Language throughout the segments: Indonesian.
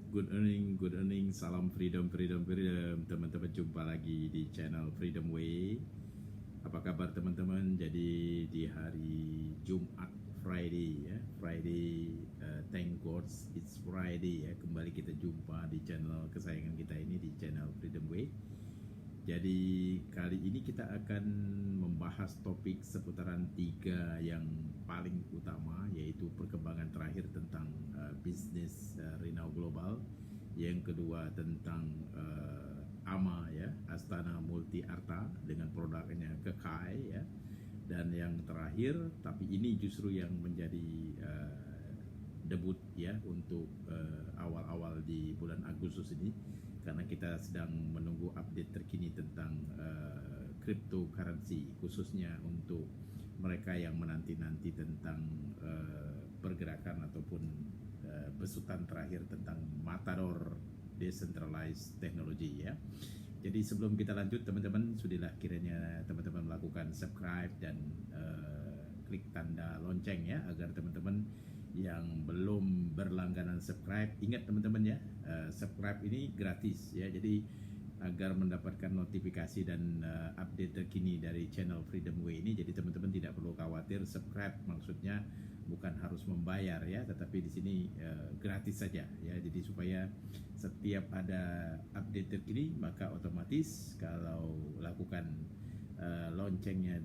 Good earning, salam freedom, teman-teman, jumpa lagi di channel Freedom Way. Apa kabar teman-teman? Jadi di hari Jumat, Friday ya, thank God it's Friday ya. Kembali kita jumpa di channel kesayangan kita ini, di channel Freedom Way. Jadi kali ini kita akan membahas topik seputaran tiga yang paling utama, yaitu perkembangan terakhir tentang bisnis Renault Global, yang kedua tentang AMA ya, Astana Multi Arta dengan produknya Kekai ya, dan yang terakhir, tapi ini justru yang menjadi debut ya untuk awal-awal di bulan Agustus ini, karena kita sedang menunggu update terkini tentang cryptocurrency, khususnya untuk mereka yang menanti-nanti tentang pergerakan ataupun besutan terakhir tentang Matador Decentralized Technology ya. Jadi sebelum kita lanjut teman-teman, sudahlah kiranya teman-teman melakukan subscribe dan klik tanda lonceng ya, agar teman-teman yang belum berlangganan subscribe, ingat teman-teman ya, subscribe ini gratis ya. Jadi agar mendapatkan notifikasi dan update terkini dari channel Freedom Way ini, jadi teman-teman tidak perlu khawatir. Subscribe maksudnya bukan harus membayar ya, tetapi di sini gratis saja ya. Jadi supaya setiap ada update terkini, maka otomatis kalau lakukan loncengnya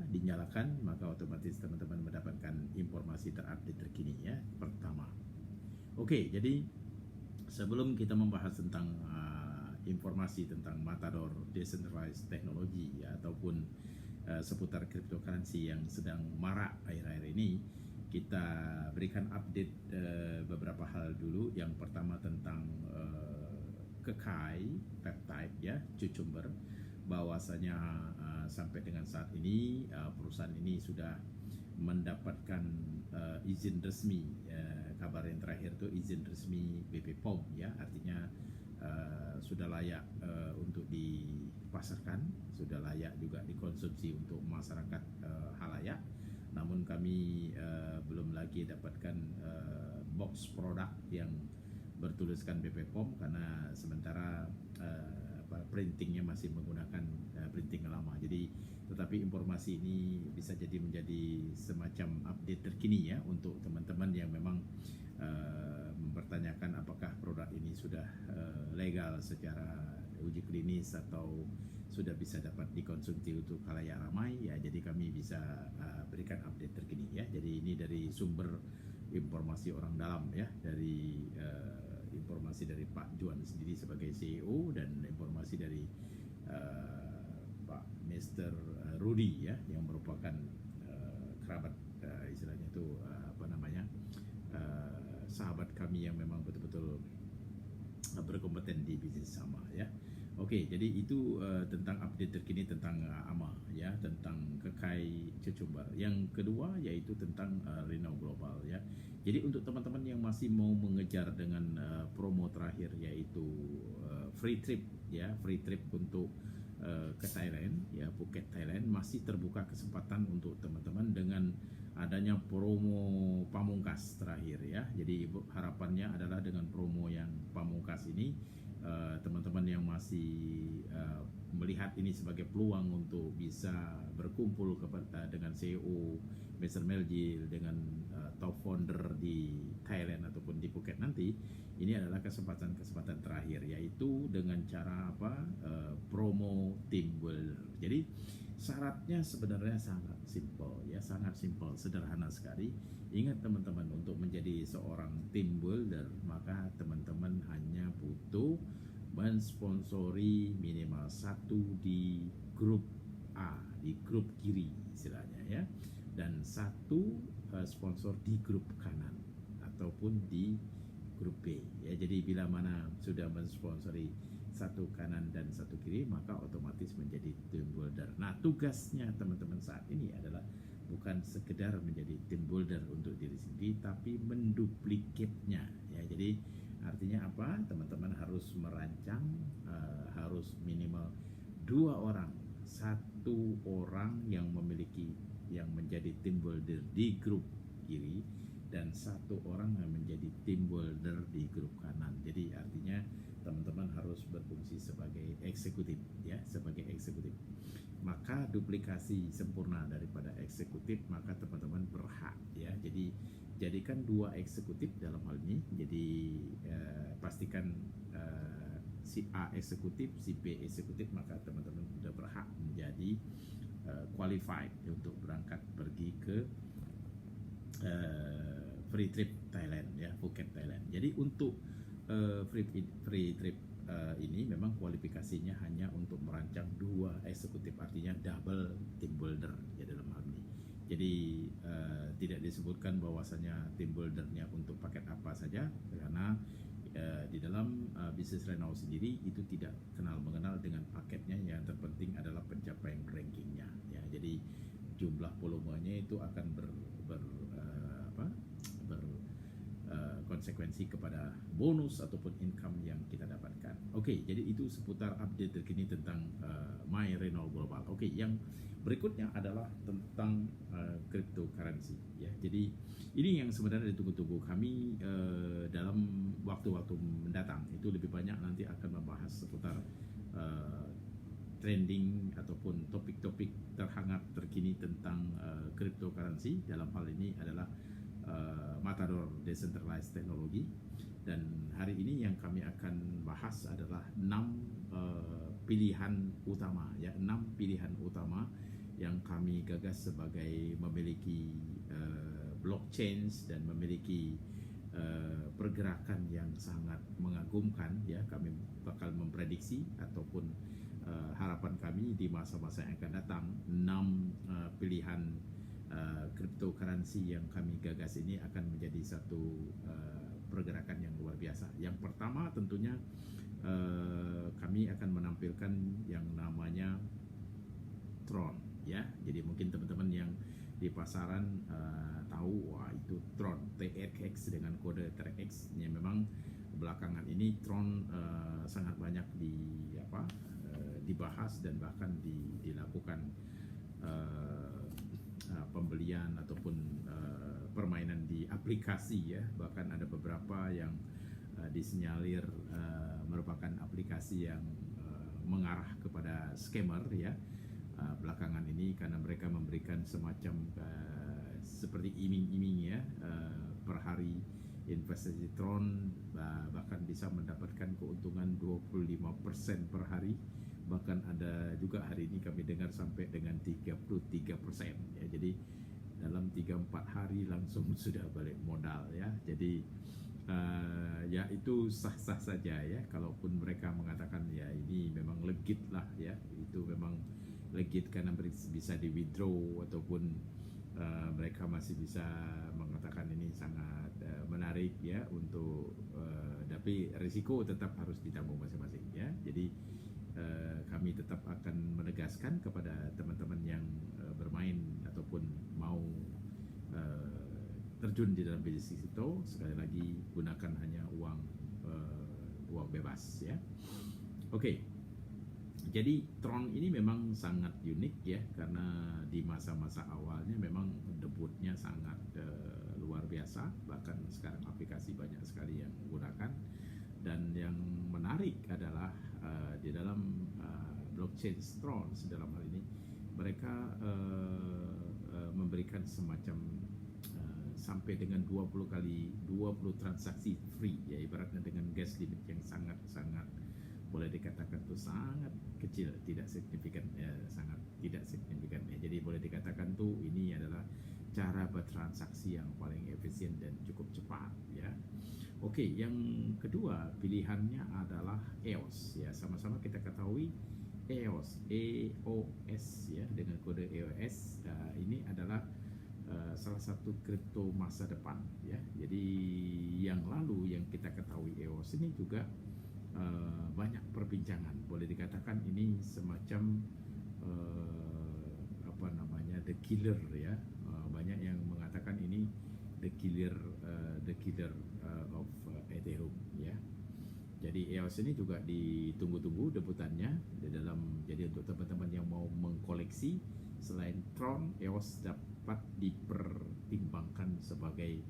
dinyalakan, maka otomatis teman-teman mendapatkan informasi terupdate terkini ya, pertama. Oke, jadi sebelum kita membahas tentang informasi tentang Matador Decentralized Technology ya, ataupun seputar cryptocurrency yang sedang marak akhir-akhir ini, kita berikan update beberapa hal dulu. Yang pertama tentang Kekai Peptide ya, cucumber, bahwasanya sampai dengan saat ini perusahaan ini sudah mendapatkan izin resmi, kabar yang terakhir itu izin resmi BP POM ya, artinya sudah layak untuk dipasarkan, sudah layak juga dikonsumsi untuk masyarakat halayak. Namun kami belum lagi dapatkan box produk yang bertuliskan BP POM, karena sementara printingnya masih menggunakan printing lama. Jadi tetapi informasi ini bisa jadi menjadi semacam update terkini ya, untuk teman-teman yang memang mempertanyakan apakah produk ini sudah legal secara uji klinis atau sudah bisa dapat dikonsumsi untuk khalayak ramai ya. Jadi kami bisa berikan update terkini ya. Jadi ini dari sumber informasi orang dalam ya, dari informasi dari Pak Juan sendiri sebagai CEO, dan informasi dari Pak Mr. Rudy ya, yang merupakan kerabat, istilahnya itu sahabat kami yang memang betul-betul berkompeten di bisnis sama ya. Oke, jadi itu tentang update terkini tentang AMA ya, tentang Kekai cucumber. Yang kedua yaitu tentang Renault Global ya. Jadi untuk teman-teman yang masih mau mengejar dengan promo terakhir, yaitu free trip ya, free trip untuk ke Thailand ya, Phuket Thailand, masih terbuka kesempatan untuk teman-teman dengan adanya promo pamungkas terakhir ya. Jadi harapannya adalah dengan promo yang pamungkas ini, teman-teman yang masih melihat ini sebagai peluang untuk bisa berkumpul dengan CEO Mr. Meljil, dengan top founder di Thailand ataupun di Phuket nanti, ini adalah kesempatan terakhir, yaitu dengan cara promo team builder. Jadi syaratnya sebenarnya sangat simple ya, sangat simple, sederhana sekali. Ingat teman-teman, untuk menjadi seorang team builder, maka teman-teman hanya butuh mensponsori minimal satu di grup A, di grup kiri istilahnya ya, dan satu sponsor di grup kanan ataupun di grup B ya. Jadi bila mana sudah mensponsori satu kanan dan satu kiri, maka otomatis menjadi team builder. Nah, tugasnya teman-teman saat ini adalah bukan sekedar menjadi team builder untuk diri sendiri, tapi menduplikatnya ya. Jadi artinya apa? Teman-teman harus merancang, harus minimal 2 orang, 1 orang yang menjadi team builder di grup kiri, dan satu orang yang menjadi team builder di grup kanan. Jadi artinya teman-teman harus berfungsi sebagai eksekutif, ya, sebagai eksekutif. Maka duplikasi sempurna daripada eksekutif, maka teman-teman berhak, ya. Jadi jadikan dua eksekutif dalam hal ini. Jadi pastikan si A eksekutif, si B eksekutif, maka teman-teman sudah berhak menjadi qualified untuk berangkat pergi ke free trip Thailand, ya, Phuket Thailand. Jadi untuk free trip ini memang kualifikasinya hanya untuk merancang dua eksekutif, artinya double team builder, ya, dalam hal ini. Jadi tidak disebutkan bahwasanya team buildernya untuk paket apa saja, karena di dalam bisnis Renau sendiri itu tidak kenal mengenal dengan paketnya. Yang terpenting adalah pencapaian rankingnya, ya. Jadi jumlah volumenya itu akan konsekuensi kepada bonus ataupun income yang kita dapatkan. Oke, jadi itu seputar update terkini tentang My Renault Global. Oke, yang berikutnya adalah tentang cryptocurrency, ya. Jadi ini yang sebenarnya ditunggu-tunggu kami dalam waktu-waktu mendatang. Itu lebih banyak nanti akan membahas seputar trending ataupun topik-topik terhangat terkini tentang cryptocurrency. Dalam hal ini adalah Matador Decentralized Technology, dan hari ini yang kami akan bahas adalah 6 pilihan utama, ya, 6 pilihan utama yang kami gagas sebagai memiliki blockchain dan memiliki pergerakan yang sangat mengagumkan, ya. Kami bakal memprediksi ataupun harapan kami di masa-masa yang akan datang 6 pilihan cryptocurrency yang kami gagas ini akan menjadi satu pergerakan yang luar biasa. Yang pertama tentunya kami akan menampilkan yang namanya Tron, ya. Jadi mungkin teman-teman yang di pasaran tahu, wah, itu Tron TRX dengan kode TRX. Ya, memang belakangan ini Tron sangat banyak dibahas dan bahkan dilakukan pembelian ataupun permainan di aplikasi, ya. Bahkan ada beberapa yang disinyalir merupakan aplikasi yang mengarah kepada scammer, ya, belakangan ini, karena mereka memberikan semacam seperti iming-iming, ya, per hari investasi Tron bahkan bisa mendapatkan keuntungan 25% per hari. Bahkan ada juga hari ini kami dengar sampai dengan 33%, ya. Jadi dalam 3-4 hari langsung sudah balik modal, ya. Jadi ya itu sah-sah saja, ya. Kalaupun mereka mengatakan ya ini memang legit lah, ya, itu memang legit karena bisa di withdraw ataupun mereka masih bisa mengatakan ini sangat menarik, ya, untuk tapi risiko tetap harus ditanggung masing-masing, ya. Jadi kami tetap akan menegaskan kepada teman-teman yang bermain ataupun mau terjun di dalam bisnis itu, sekali lagi gunakan hanya uang bebas, ya. Oke. Jadi Tron ini memang sangat unik, ya, karena di masa-masa awalnya memang debutnya sangat luar biasa. Bahkan sekarang aplikasi banyak sekali yang menggunakan, dan yang menarik adalah di dalam blockchain Tron dalam hal ini mereka memberikan semacam sampai dengan 20 transaksi free, ya, ibaratnya dengan gas limit yang sangat-sangat boleh dikatakan itu sangat kecil, tidak signifikan, ya, sangat tidak signifikan, ya. Jadi boleh dikatakan tuh ini adalah cara bertransaksi yang paling efisien dan cukup cepat, ya. Oke, yang kedua pilihannya adalah EOS, ya. Sama-sama kita ketahui EOS, ya, dengan kode EOS. Ini adalah salah satu kripto masa depan, ya. Jadi yang lalu yang kita ketahui EOS ini juga banyak perbincangan. Boleh dikatakan ini semacam the killer, ya. Banyak yang mengatakan ini the killer of Ethereum, ya. Jadi EOS ini juga ditunggu-tunggu debutannya di dalam. Jadi untuk teman-teman yang mau mengkoleksi selain Tron, EOS dapat dipertimbangkan sebagai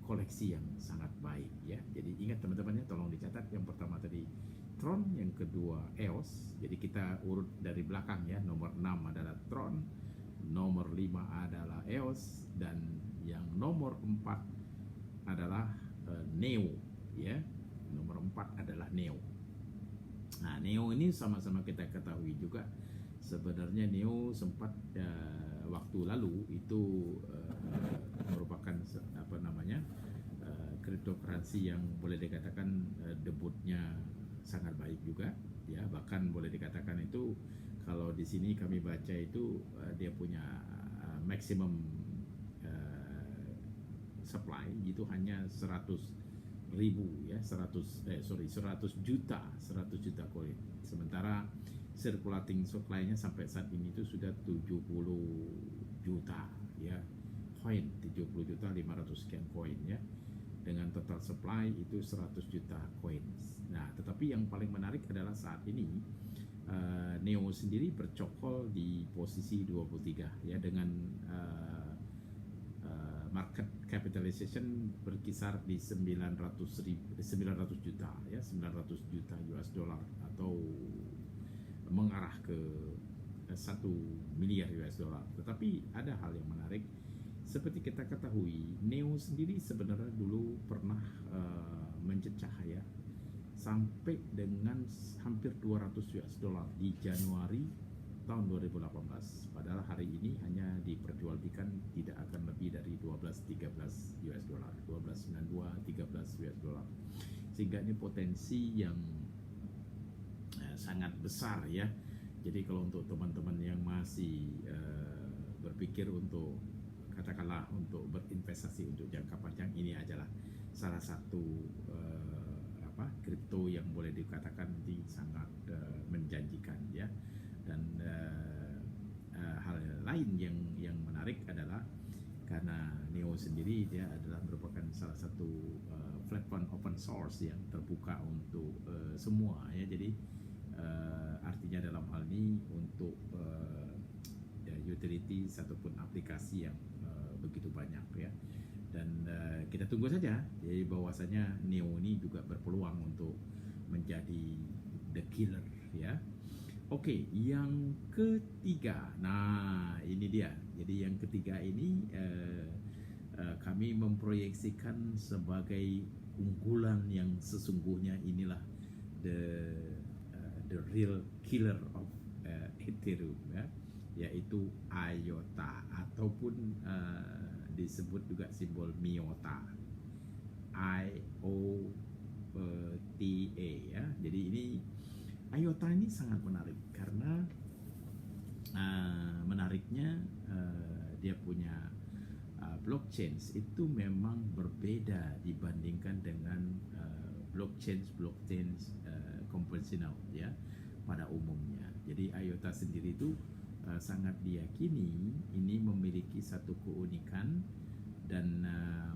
koleksi yang sangat baik ya. Jadi ingat teman-teman ya, tolong dicatat. Yang pertama tadi Tron, yang kedua EOS. Jadi kita urut dari belakang ya. Nomor 6 adalah Tron, nomor 5 adalah EOS, dan yang nomor 4 adalah Neo ya. Nomor 4 adalah Neo. Nah, Neo ini sama-sama kita ketahui juga sebenarnya Neo sempat waktu lalu itu merupakan apa namanya cryptocurrency yang boleh dikatakan debutnya sangat baik juga ya, bahkan boleh dikatakan itu kalau di sini kami baca itu dia punya maximum supply itu hanya 100.000 ya, 100 juta koin. Sementara circulating supply-nya sampai saat ini itu sudah 70 juta ya koin, 70 juta 500 sekian koin ya, dengan total supply itu 100 juta koin. Nah, tetapi yang paling menarik adalah saat ini Neo sendiri bercokol di posisi 23 ya, dengan market capitalization berkisar di 900 juta ya, 900 juta US dollar atau mengarah ke 1 miliar US dollar. Tetapi ada hal yang menarik, seperti kita ketahui Neo sendiri sebenarnya dulu pernah mencecah ya sampai dengan hampir 200 US dollar di Januari tahun 2018. Padahal hari ini hanya diperjualbelikan tidak akan lebih dari 12-13 US dollar, 12.92, 13 US dollar. Sehingga ini potensi yang sangat besar ya. Jadi kalau untuk teman-teman yang masih berpikir untuk katakanlah untuk berinvestasi untuk jangka panjang, ini adalah salah satu kripto yang boleh dikatakan ini sangat menjanjikan ya. Dan hal lain yang menarik adalah karena Neo sendiri dia adalah merupakan salah satu platform open source yang terbuka untuk semua ya. Jadi artinya dalam hal ini untuk utility ataupun aplikasi yang begitu banyak ya. Dan kita tunggu saja jadi bahwasanya Neo ini juga berpeluang untuk menjadi the killer ya. Oke, yang ketiga. Nah, ini dia. Jadi yang ketiga ini kami memproyeksikan sebagai unggulan yang sesungguhnya, inilah the real killer of Ethereum ya, yaitu IOTA ataupun disebut juga simbol MIOTA. IOTA ya. Jadi ini IOTA ini sangat menarik karena menariknya dia punya blockchain itu memang berbeda dibandingkan dengan blockchain konvensional ya pada umumnya. Jadi IOTA sendiri itu sangat diyakini ini memiliki satu keunikan dan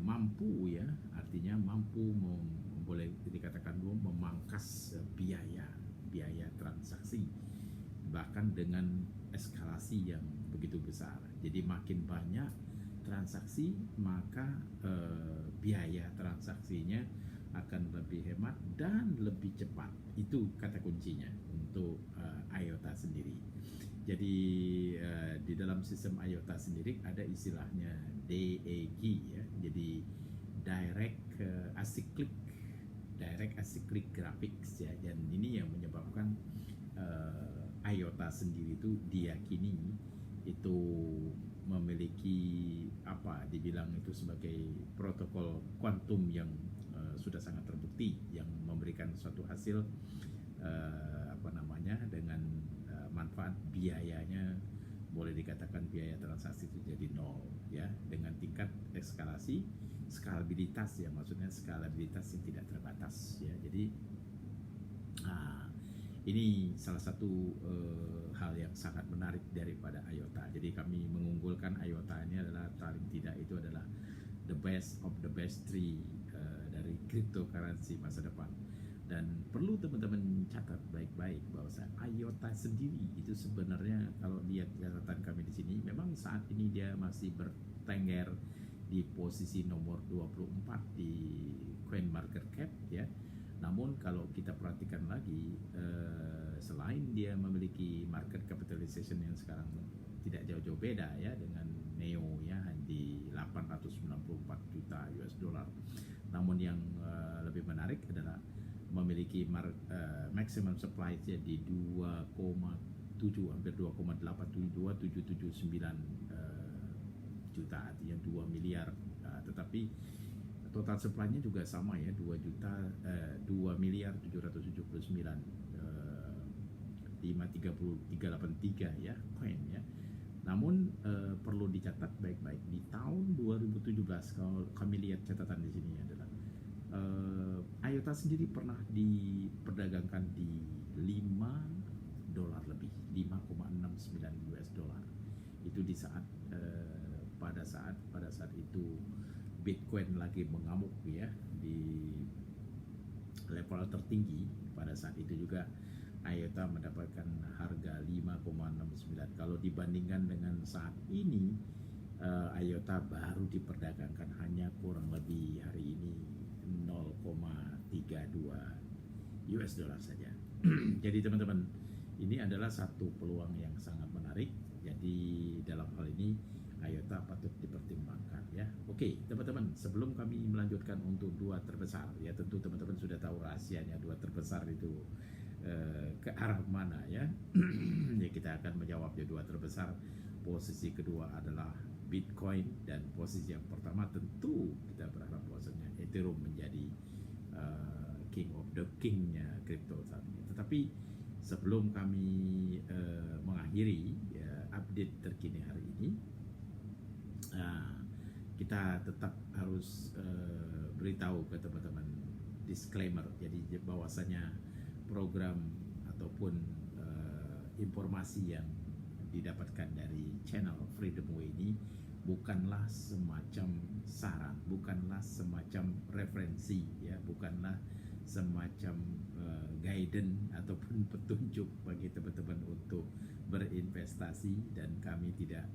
mampu ya, artinya mampu boleh dikatakan memangkas biaya transaksi bahkan dengan eskalasi yang begitu besar. Jadi makin banyak transaksi maka biaya transaksinya akan lebih hemat dan lebih cepat. Itu kata kuncinya untuk IOTA sendiri. Jadi di dalam sistem IOTA sendiri ada istilahnya DAG ya. Jadi direct acyclic graphics ya, dan ini yang menyebabkan IOTA sendiri itu diyakini itu memiliki dibilang itu sebagai protokol kuantum yang sudah sangat terbukti yang memberikan suatu hasil dengan manfaat biayanya boleh dikatakan biaya transaksi itu jadi nol ya, dengan tingkat skalabilitas ya, maksudnya skalabilitas yang tidak terbatas ya. Jadi ini salah satu hal yang sangat menarik daripada IOTA. Jadi kami mengunggulkan IOTA ini adalah paling tidak itu adalah the best of the best three dari cryptocurrency masa depan. Dan perlu teman-teman catat baik-baik bahwa IOTA sendiri itu sebenarnya kalau lihat catatan kami di sini memang saat ini dia masih bertengger di posisi nomor 24 di coin market cap ya. Namun kalau kita perhatikan lagi, selain dia memiliki market capitalization yang sekarang tidak jauh-jauh beda ya dengan Neo ya di 894 juta US dollar. Namun yang lebih menarik adalah memiliki maximum supply di 2,7 hampir 2,82779 juta, artinya 2 miliar. Tetapi total supply-nya juga sama ya, 2 miliar 779 53383 ya koin ya. Namun perlu dicatat baik-baik di tahun 2017 kalau kami lihat catatan di sini adalah IOTA sendiri pernah diperdagangkan di $5 lebih, 5,69 US dollar. Itu di saat pada saat itu Bitcoin lagi mengamuk ya di level tertinggi. Pada saat itu juga IOTA mendapatkan harga 5,69. Kalau dibandingkan dengan saat ini, IOTA baru diperdagangkan hanya kurang lebih hari ini 0,32 US dollar saja. Jadi teman-teman, ini adalah satu peluang yang sangat menarik. Jadi dalam hal ini IOTA patut dipertimbangkan ya. Oke, teman-teman, sebelum kami melanjutkan untuk dua terbesar, ya tentu teman-teman sudah tahu rahasianya dua terbesar itu ke arah mana ya. Ya kita akan menjawabnya dua terbesar. Posisi kedua adalah Bitcoin dan posisi yang pertama tentu kita berharap bahwasanya Ethereum menjadi king of the king-nya crypto saat ini. Tetapi sebelum kami mengakhiri update terkini hari ini, kita tetap harus beritahu ke teman-teman disclaimer. Jadi bahwasanya program ataupun informasi yang didapatkan dari channel Freedom Way ini bukanlah semacam saran, bukanlah semacam referensi ya, bukanlah semacam guidance ataupun petunjuk bagi teman-teman untuk berinvestasi, dan kami tidak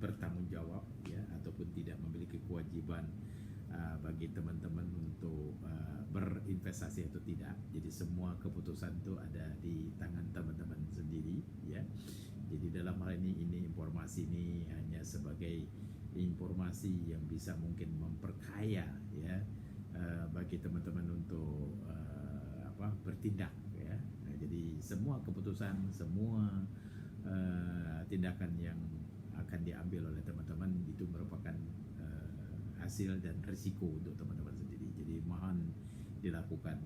bertanggung jawab ya ataupun tidak memiliki kewajiban bagi teman-teman untuk berinvestasi atau tidak. Jadi semua keputusan itu ada di tangan teman-teman sendiri ya. Jadi dalam hal ini informasi ini hanya sebagai informasi yang bisa mungkin memperkaya ya bagi teman-teman untuk bertindak ya. Nah, jadi semua keputusan, semua tindakan yang akan diambil oleh teman-teman itu merupakan hasil dan risiko untuk teman-teman sendiri. Jadi mohon dilakukan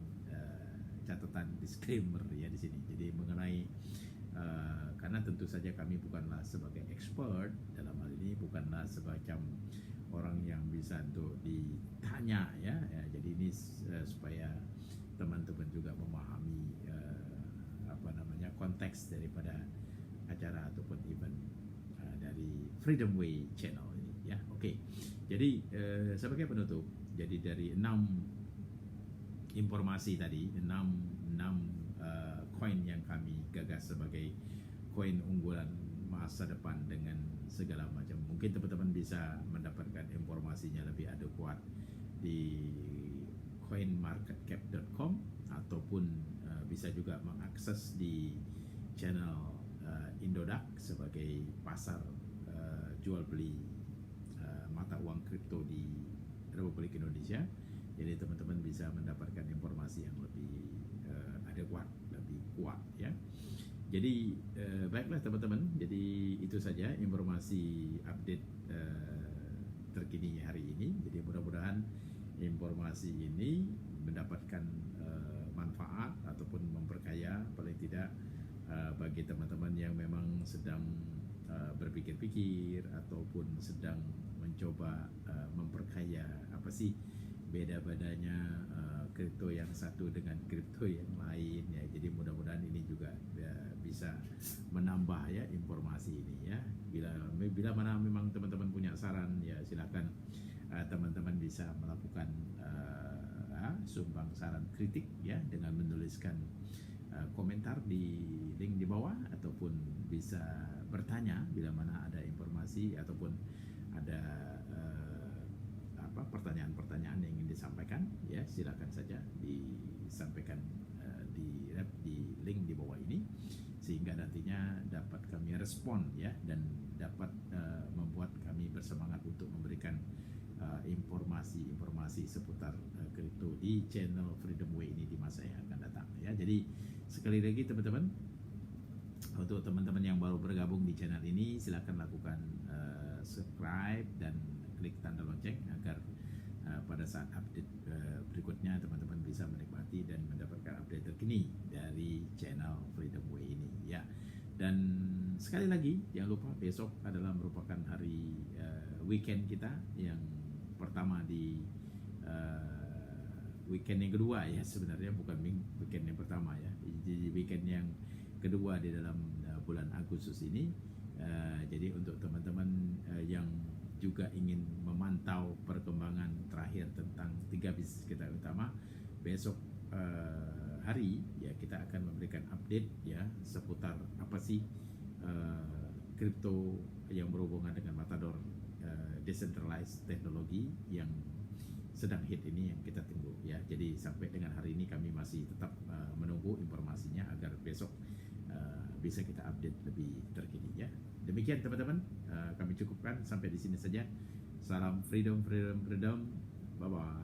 catatan disclaimer ya di sini. Jadi mengenai karena tentu saja kami bukanlah sebagai expert dalam hal ini, bukanlah semacam orang yang bisa untuk ditanya ya. Jadi ini supaya teman-teman juga memahami konteks daripada acara ataupun event dari Freedom Way Channel ini ya. Oke. Jadi sebagai penutup, jadi dari 6 informasi tadi, 6 koin yang kami gagas sebagai koin unggulan masa depan dengan segala macam. Mungkin teman-teman bisa mendapatkan informasinya lebih adekuat di coinmarketcap.com ataupun bisa juga mengakses di channel Indodax sebagai pasar jual beli mata uang kripto di Republik Indonesia. Jadi teman-teman bisa mendapatkan informasi yang lebih adekuat, lebih kuat ya. Jadi baiklah teman-teman, jadi itu saja informasi update terkini hari ini. Jadi mudah-mudahan informasi ini mendapatkan manfaat ataupun memperkaya paling tidak bagi teman-teman yang memang sedang berpikir-pikir ataupun sedang mencoba memperkaya apa sih beda-bedanya kripto yang satu dengan kripto yang lain ya. Jadi mudah-mudahan ini juga bisa menambah ya informasi ini ya. Bila mana memang teman-teman punya saran ya silakan teman-teman bisa melakukan sumbang saran kritik ya dengan menuliskan komentar di link di bawah, ataupun bisa bertanya bila mana ada informasi ataupun ada pertanyaan-pertanyaan yang ingin disampaikan, ya silakan saja disampaikan di link di bawah ini, sehingga nantinya dapat kami respon ya, dan dapat membuat kami bersemangat untuk memberikan informasi-informasi seputar kripto di channel Freedom Way ini di masa yang akan datang ya. Jadi sekali lagi teman-teman, untuk teman-teman yang baru bergabung di channel ini, silakan lakukan subscribe dan klik tanda lonceng agar pada saat update berikutnya teman-teman bisa menikmati dan mendapatkan update terkini dari channel Freedom Way ini ya. Dan sekali lagi jangan lupa, besok adalah merupakan hari weekend kita yang pertama di weekend yang kedua ya, sebenarnya bukan weekend yang pertama ya, jadi weekend yang kedua di dalam bulan Agustus ini. Jadi untuk teman-teman yang juga ingin memantau perkembangan terakhir tentang 3 bisnis kita utama, besok hari ya kita akan memberikan update ya seputar apa sih kripto yang berhubungan dengan Matador decentralized teknologi yang sedang hit ini, yang kita tunggu ya. Jadi sampai dengan hari ini kami masih tetap menunggu informasinya agar besok bisa kita update lebih terkini ya. Demikian teman-teman, kami cukupkan sampai di sini saja. Salam freedom, freedom, freedom. Bye bye.